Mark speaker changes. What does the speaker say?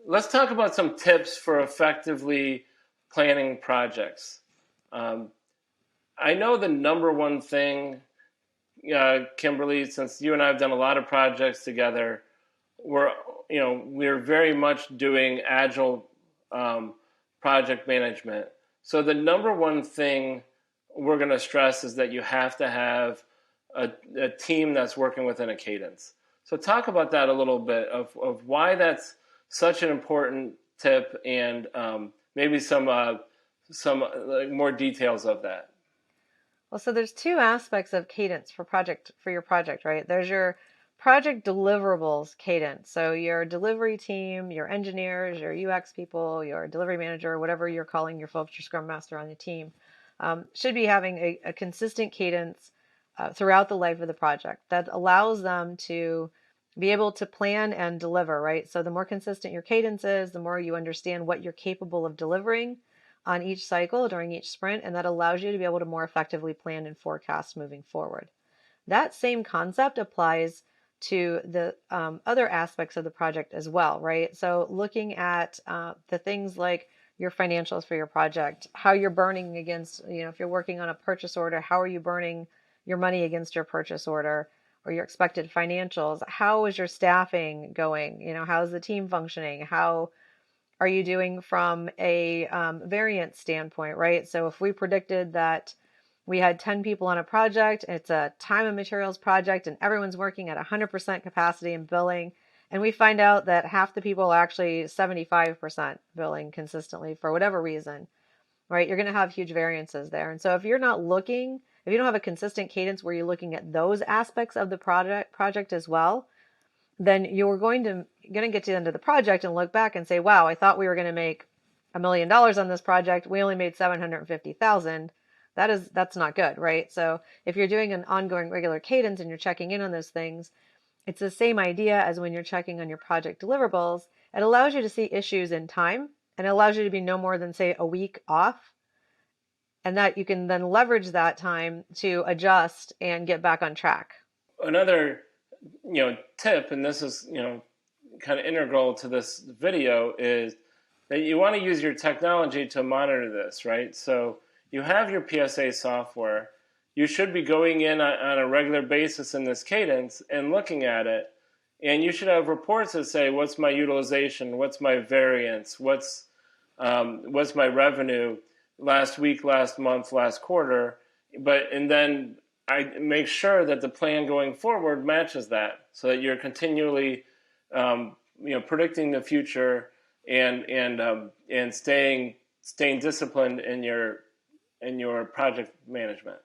Speaker 1: let's talk about some tips for effectively planning projects. I know the number one thing, Kimberly, since you and I have done a lot of projects together, we're very much doing Agile project management. So the number one thing we're going to stress is that you have to have a team that's working within a cadence. So talk about that a little bit of why that's such an important tip, and maybe some more details of that.
Speaker 2: Well, so there's two aspects of cadence for your project, right? There's your project deliverables cadence. So your delivery team, your engineers, your UX people, your delivery manager, whatever you're calling your folks, your scrum master on the team, should be having a consistent cadence throughout the life of the project that allows them to be able to plan and deliver, right? So the more consistent your cadence is, the more you understand what you're capable of delivering on each cycle during each sprint, and that allows you to be able to more effectively plan and forecast moving forward. That same concept applies to the other aspects of the project as well, right? So looking at the things like your financials for your project, how you're burning against, if you're working on a purchase order, how are you burning your money against your purchase order or your expected financials? How is your staffing going? How's the team functioning? How are you doing from a variance standpoint, right? So if we predicted that we had 10 people on a project, it's a time and materials project, and everyone's working at 100% capacity and billing, and we find out that half the people are actually 75% billing consistently for whatever reason, right? You're going to have huge variances there. And so if you don't have a consistent cadence where you're looking at those aspects of the project as well, then you're going to get to the end of the project and look back and say, wow, I thought we were going to make $1 million on this project. We only made 750,000. That's not good, right? So if you're doing an ongoing regular cadence and you're checking in on those things, it's the same idea as when you're checking on your project deliverables. It allows you to see issues in time, and it allows you to be no more than, say, a week off, and that you can then leverage that time to adjust and get back on track.
Speaker 1: Another tip, and this is kind of integral to this video, is that you want to use your technology to monitor this, right? So you have your PSA software. You should be going in on a regular basis in this cadence and looking at it, and you should have reports that say, what's my utilization, what's my variance, what's my revenue last week, last month, last quarter, and then I make sure that the plan going forward matches that, so that you're continually, predicting the future and staying disciplined in your project management.